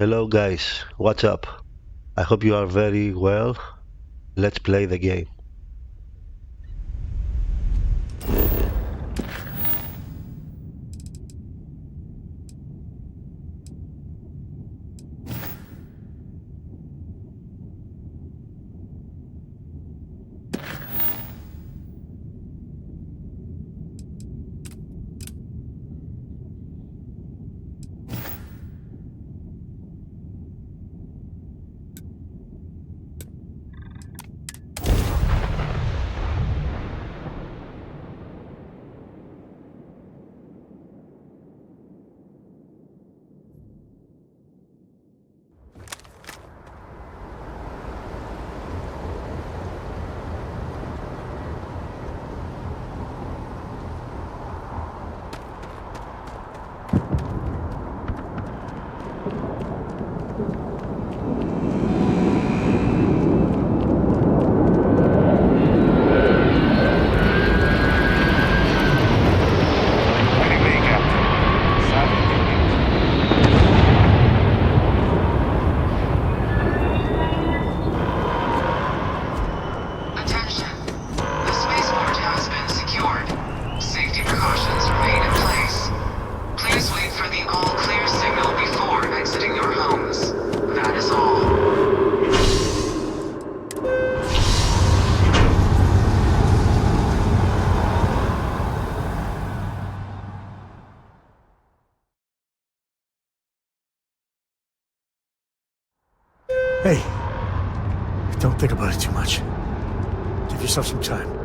Hello guys, what's up? I hope you are very well. Let's play the game. Attention. The spaceport has been secured. Safety precautions remain in place. Please wait for the all-clear signal before exiting your homes. That is all. Hey, don't think about it too much. Give yourself some time.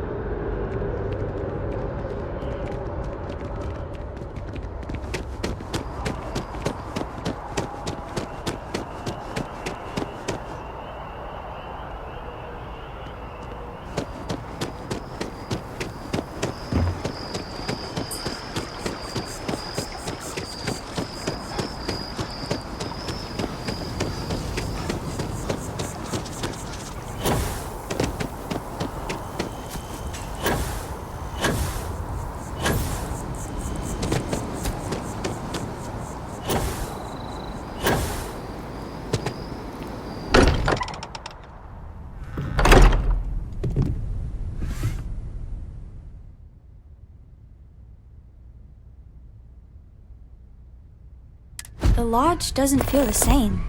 The lodge doesn't feel the same,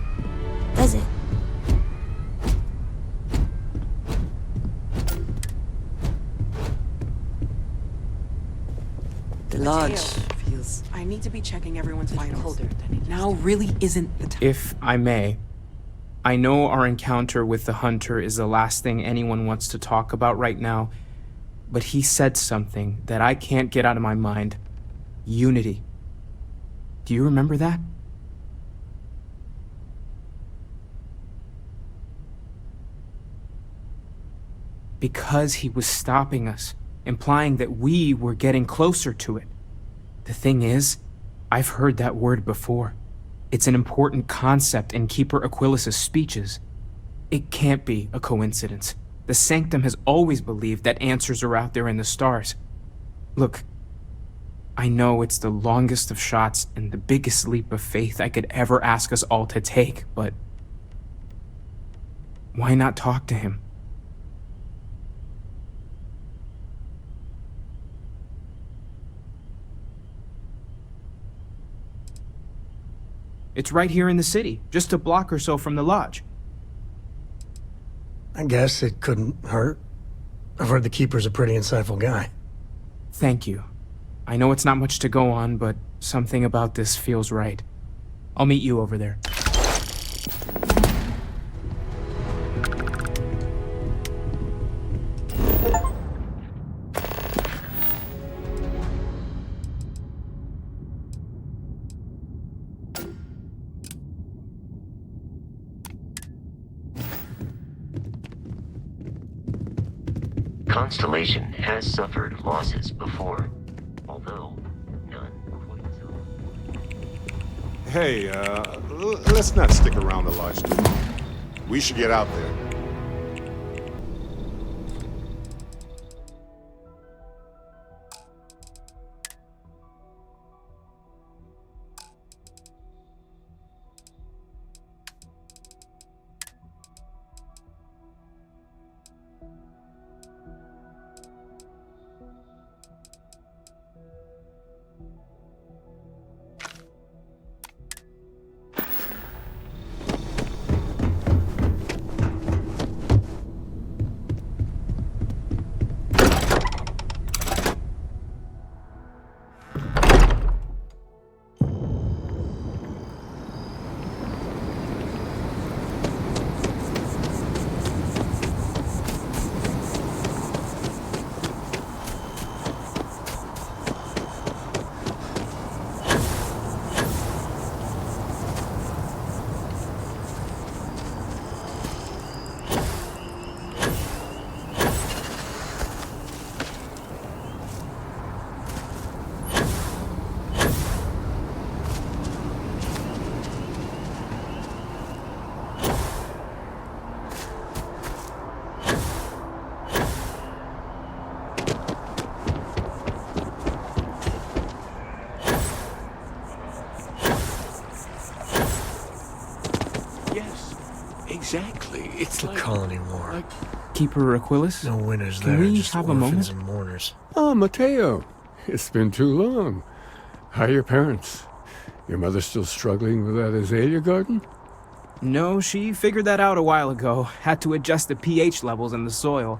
does it? The lodge Mateo, feels I need to be checking everyone's vitals. colder than it Now really isn't the time. If I may, I know our encounter with the hunter is the last thing anyone wants to talk about right now, but he said something that I can't get out of my mind. Unity. Do you remember that? Because he was stopping us, implying that we were getting closer to it. The thing is, I've heard that word before. It's an important concept in Keeper Aquilas's speeches. It can't be a coincidence. The Sanctum has always believed that answers are out there in the stars. Look, I know it's the longest of shots and the biggest leap of faith I could ever ask us all to take, but why not talk to him? It's right here in the city, just a block or so from the lodge. I guess it couldn't hurt. I've heard the Keeper's a pretty insightful guy. Thank you. I know it's not much to go on, but something about this feels right. I'll meet you over there. Constellation has suffered losses before, although none quite so. Hey, let's not stick around the lodge too long. We should get out there. It's the colony war. Keeper Aquilus? No winners Can there, we just have a orphans moment? and mourners. Oh, Mateo. It's been too long. How are your parents? Your mother still struggling with that azalea garden? No, she figured that out a while ago. Had to adjust the pH levels in the soil.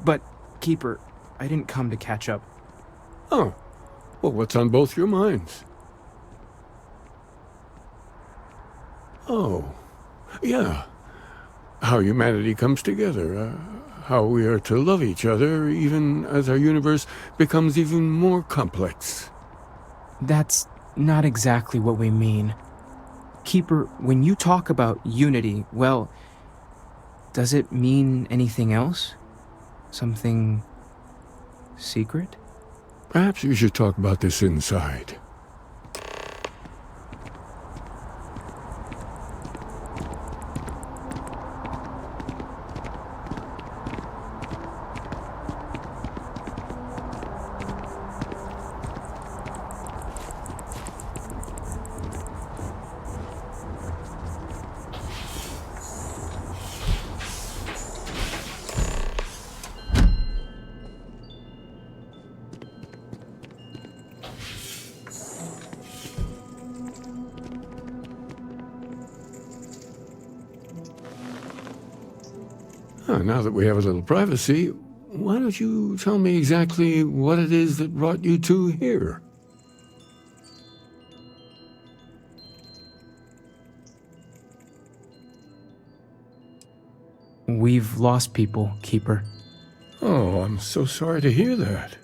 But, Keeper, I didn't come to catch up. Oh. Well, what's on both your minds? Oh. Yeah. How humanity comes together. How we are to love each other even as our universe becomes even more complex. That's not exactly what we mean. Keeper, when you talk about unity, well, does it mean anything else? Something secret? Perhaps we should talk about this inside. Now that we have a little privacy, why don't you tell me exactly what it is that brought you two here? We've lost people, Keeper. Oh, I'm so sorry to hear that.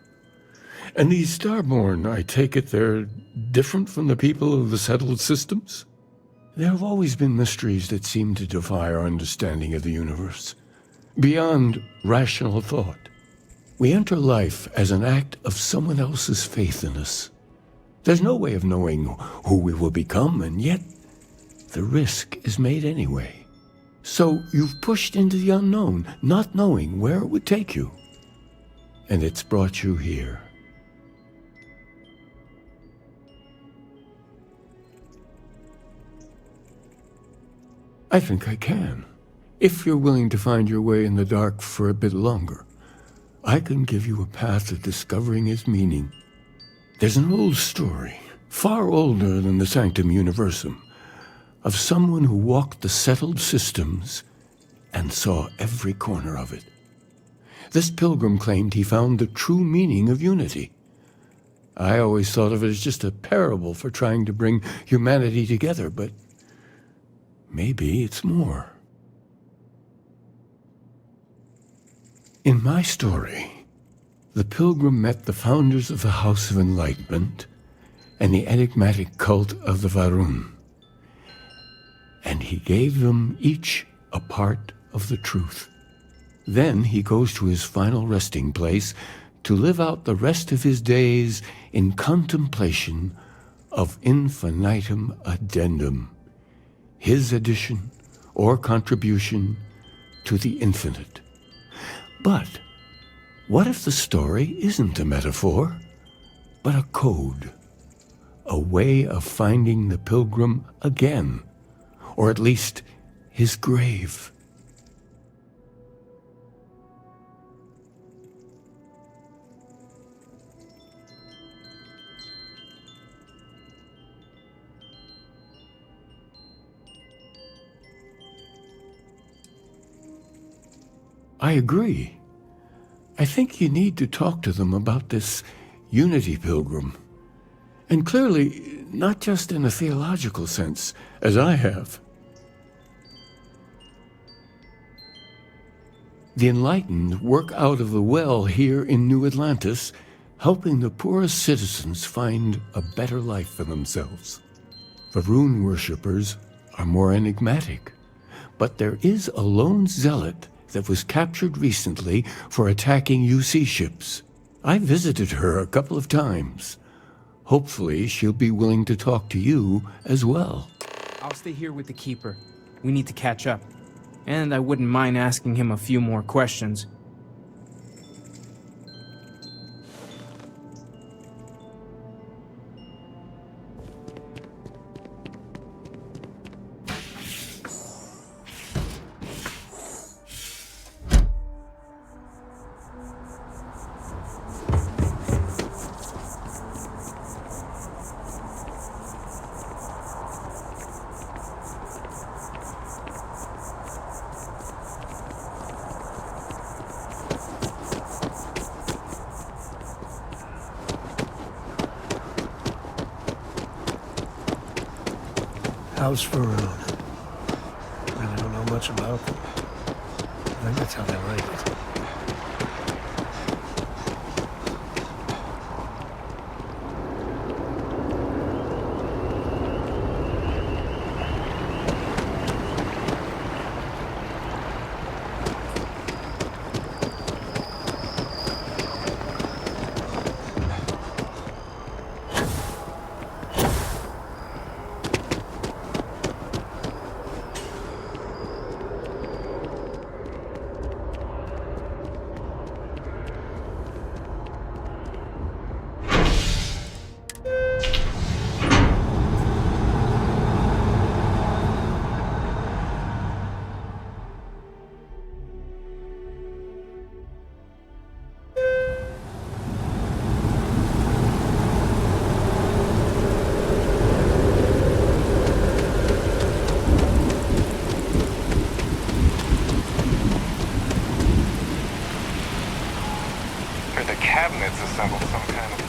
And these Starborn, I take it they're different from the people of the settled systems? There have always been mysteries that seem to defy our understanding of the universe. Beyond rational thought. We enter life as an act of someone else's faith in us. There's no way of knowing who we will become, and yet the risk is made anyway. So you've pushed into the unknown, not knowing where it would take you. And it's brought you here. I think I can. If you're willing to find your way in the dark for a bit longer, I can give you a path to discovering its meaning. There's an old story, far older than the Sanctum Universum, of someone who walked the settled systems and saw every corner of it. This pilgrim claimed he found the true meaning of unity. I always thought of it as just a parable for trying to bring humanity together, but maybe it's more. In my story, the pilgrim met the founders of the House of Enlightenment and the enigmatic cult of the Varun, and he gave them each a part of the truth. Then he goes to his final resting place to live out the rest of his days in contemplation of infinitum addendum, his addition or contribution to the infinite. But what if the story isn't a metaphor, but a code, a way of finding the pilgrim again, or at least his grave? I agree. I think you need to talk to them about this unity pilgrim. And clearly, not just in a theological sense, as I have. The enlightened work out of the well here in New Atlantis, helping the poorest citizens find a better life for themselves. The rune worshippers are more enigmatic, but there is a lone zealot that was captured recently for attacking UC ships. I visited her a couple of times. Hopefully, she'll be willing to talk to you as well. I'll stay here with the Keeper. We need to catch up. And I wouldn't mind asking him a few more questions. House Varun. Really don't know much about them. I think that's how they like it. The cabinets assembled some kind of...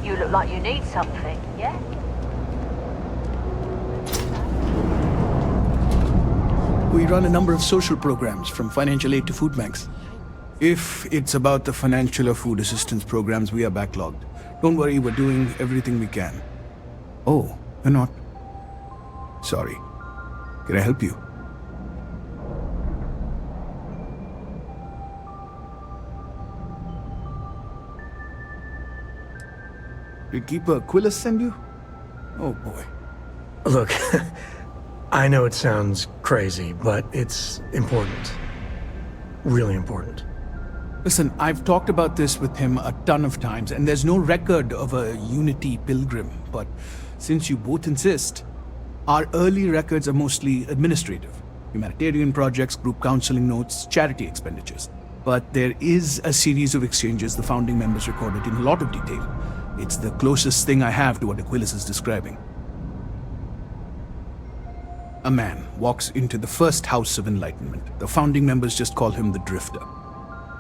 You look like you need something, yeah? We run a number of social programs, from financial aid to food banks. If it's about the financial or food assistance programs, we are backlogged. Don't worry, we're doing everything we can. Oh, you're not? Sorry. Can I help you? Did Keeper Aquilus send you? Oh boy. Look, I know it sounds crazy, but it's important. Really important. Listen, I've talked about this with him a ton of times, and there's no record of a Unity pilgrim. But since you both insist, our early records are mostly administrative. Humanitarian projects, group counseling notes, charity expenditures. But there is a series of exchanges the founding members recorded in a lot of detail. It's the closest thing I have to what Aquilus is describing. A man walks into the first House of Enlightenment. The founding members just call him the Drifter.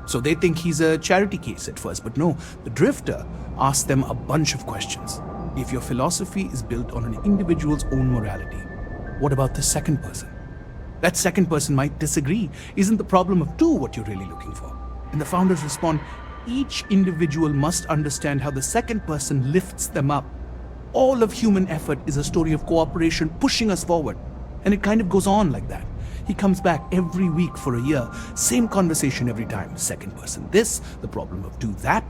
So they think he's a charity case at first, but no, the Drifter asks them a bunch of questions. If your philosophy is built on an individual's own morality, what about the second person? That second person might disagree. Isn't the problem of two what you're really looking for? And the founders respond, each individual must understand how the second person lifts them up. All of human effort is a story of cooperation pushing us forward. And it kind of goes on like that. He comes back every week for a year. Same conversation every time. Second person this, the problem of two that.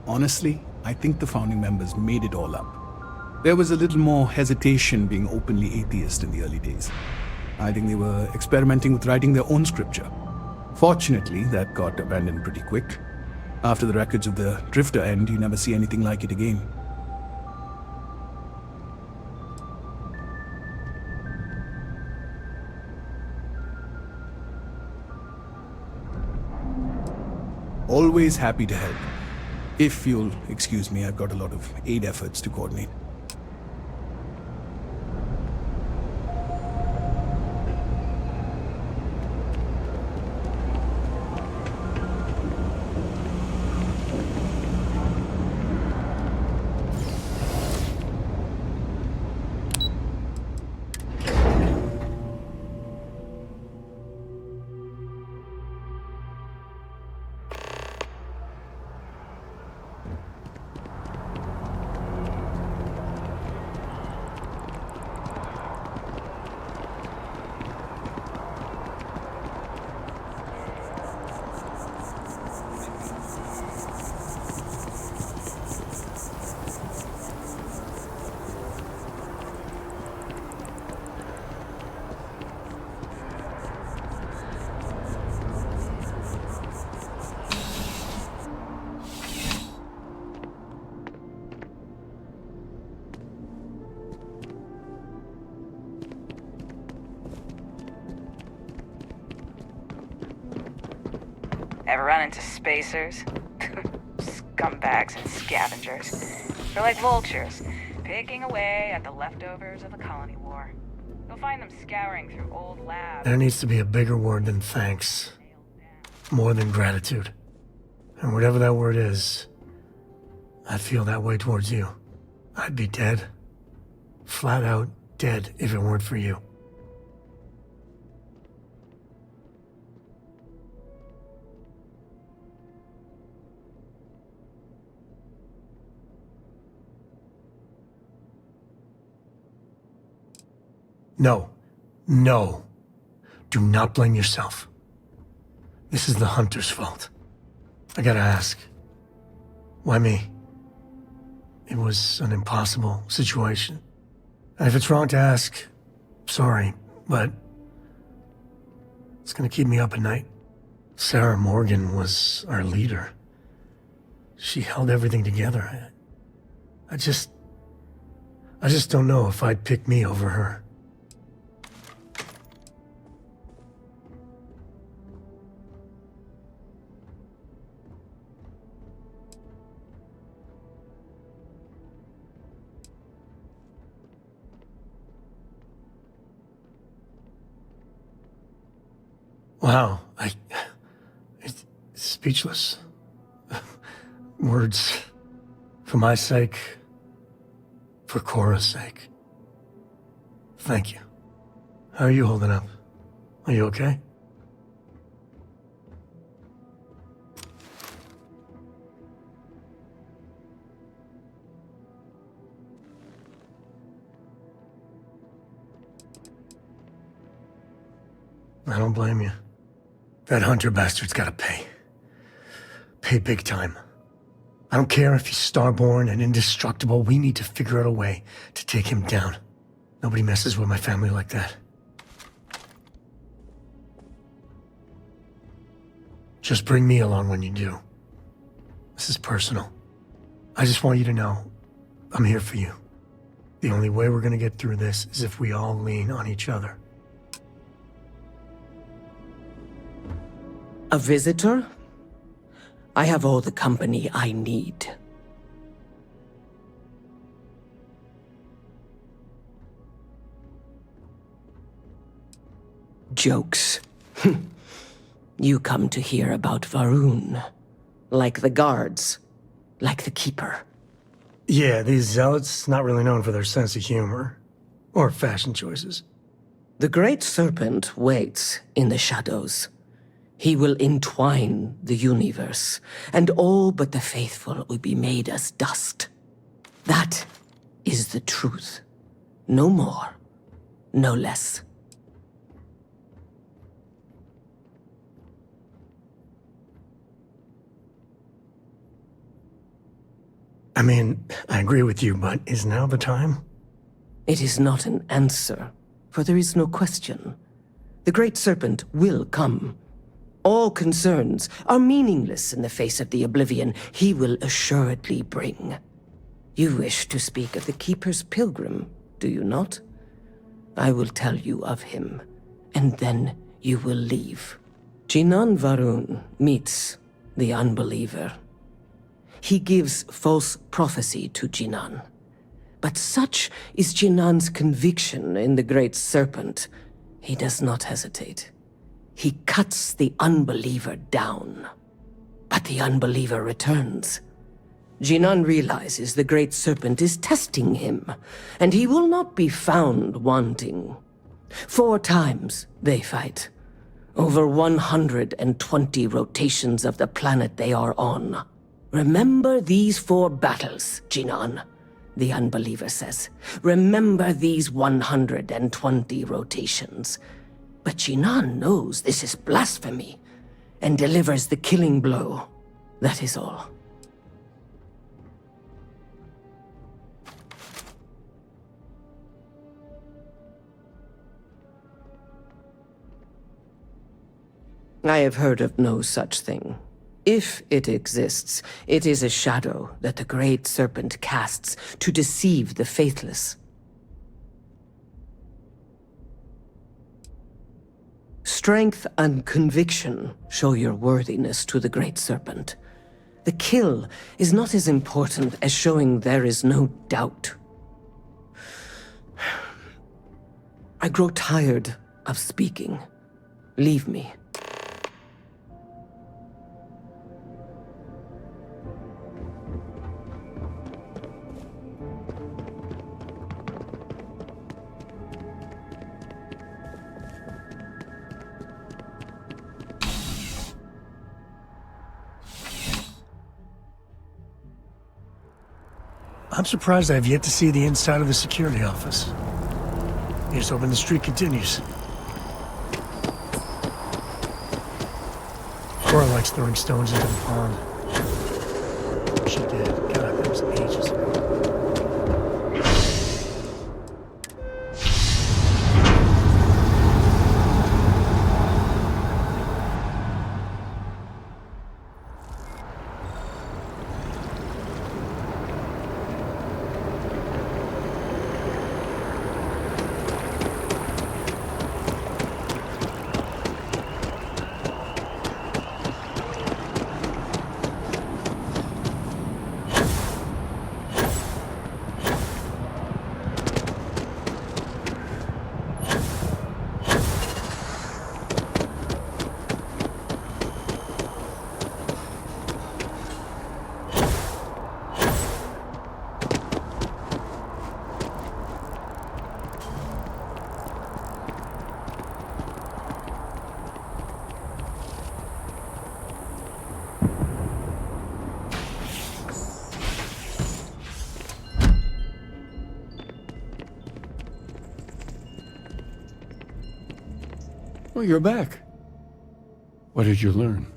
Honestly, I think the founding members made it all up. There was a little more hesitation being openly atheist in the early days. I think they were experimenting with writing their own scripture. Fortunately, that got abandoned pretty quick. After the records of the Drifter end, you never see anything like it again. Always happy to help. If you'll excuse me, I've got a lot of aid efforts to coordinate. Ever run into spacers? Scumbags and scavengers. They're like vultures, picking away at the leftovers of the colony war. You'll find them scouring through old labs. There needs to be a bigger word than thanks. More than gratitude. And whatever that word is, I'd feel that way towards you. I'd be dead. Flat out dead if it weren't for you. No. No. Do not blame yourself. This is the Hunter's fault. I gotta ask. Why me? It was an impossible situation. And if it's wrong to ask, sorry, but it's gonna keep me up at night. Sarah Morgan was our leader. She held everything together. I just don't know if I'd pick me over her. Wow, it's speechless. Words. For my sake. For Cora's sake. Thank you. How are you holding up? Are you okay? I don't blame you. That Hunter bastard's gotta pay. Pay big time. I don't care if he's starborn and indestructible. We need to figure out a way to take him down. Nobody messes with my family like that. Just bring me along when you do. This is personal. I just want you to know I'm here for you. The only way we're gonna get through this is if we all lean on each other. A visitor? I have all the company I need. Jokes. You come to hear about Varun. Like the guards. Like the Keeper. Yeah, these zealots, not really known for their sense of humor. Or fashion choices. The Great Serpent waits in the shadows. He will entwine the universe, and all but the faithful will be made as dust. That is the truth. No more, no less. I mean, I agree with you, but is now the time? It is not an answer, for there is no question. The Great Serpent will come. All concerns are meaningless in the face of the oblivion he will assuredly bring. You wish to speak of the Keeper's pilgrim, do you not? I will tell you of him, and then you will leave. Jinan Varun meets the unbeliever. He gives false prophecy to Jinan. But such is Jinan's conviction in the Great Serpent, he does not hesitate. He cuts the unbeliever down. But the unbeliever returns. Jinan realizes the Great Serpent is testing him, and he will not be found wanting. 4 times they fight. Over 120 rotations of the planet they are on. Remember these 4 battles, Jinan, the unbeliever says. Remember these 120 rotations. But Jinan knows this is blasphemy, and delivers the killing blow. That is all. I have heard of no such thing. If it exists, it is a shadow that the Great Serpent casts to deceive the faithless. Strength and conviction show your worthiness to the Great Serpent. The kill is not as important as showing there is no doubt. I grow tired of speaking. Leave me. I'm surprised I've yet to see the inside of the security office. Here's hoping the streak continues. Cora likes throwing stones into the pond. She did. God, that was ages ago. Well, you're back. What did you learn?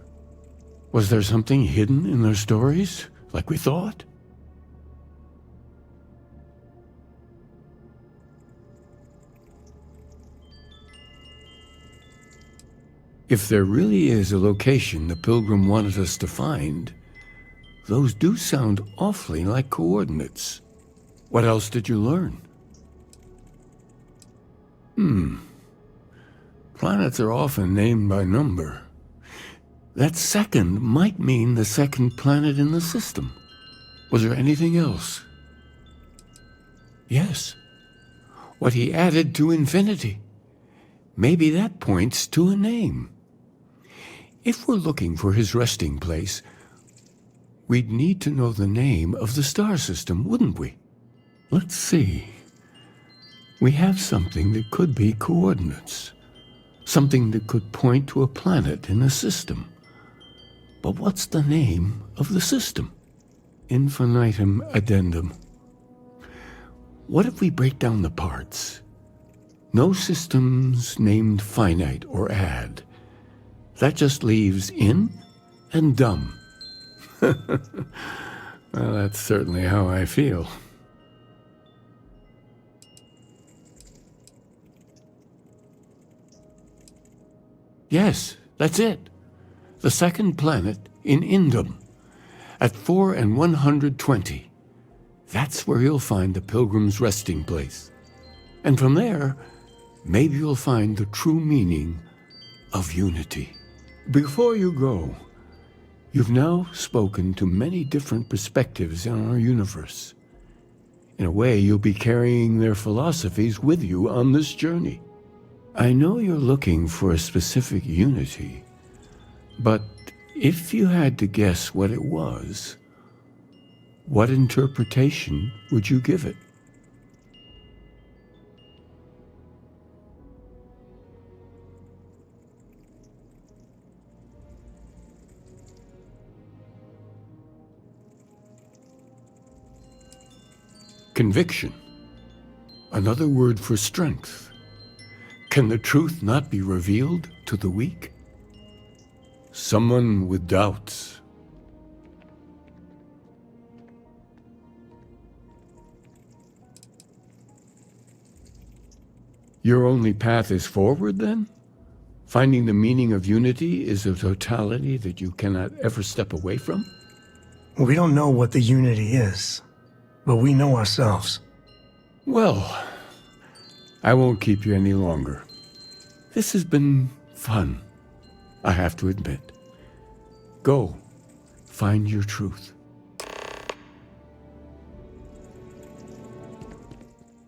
Was there something hidden in their stories, like we thought? If there really is a location the Pilgrim wanted us to find, those do sound awfully like coordinates. What else did you learn? Planets are often named by number. That second might mean the second planet in the system. Was there anything else? Yes. What he added to infinity. Maybe that points to a name. If we're looking for his resting place, we'd need to know the name of the star system, wouldn't we? Let's see. We have something that could be coordinates. Something that could point to a planet in the system. But what's the name of the system? Infinitum addendum. What if we break down the parts? No systems named finite or add. That just leaves in and dumb. Well, that's certainly how I feel. Yes, that's it. The second planet in Indum, at 4 and 120. That's where you'll find the Pilgrim's resting place. And from there, maybe you'll find the true meaning of unity. Before you go, you've now spoken to many different perspectives on our universe. In a way, you'll be carrying their philosophies with you on this journey. I know you're looking for a specific unity, but if you had to guess what it was, what interpretation would you give it? Conviction. Another word for strength. Can the truth not be revealed to the weak? Someone with doubts. Your only path is forward, then? Finding the meaning of unity is a totality that you cannot ever step away from? We don't know what the unity is, but we know ourselves. Well, I won't keep you any longer. This has been fun, I have to admit. Go, find your truth.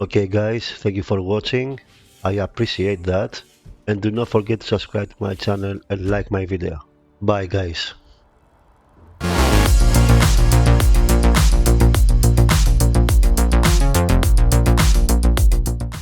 Okay guys, thank you for watching. I appreciate that. And do not forget to subscribe to my channel and like my video. Bye guys.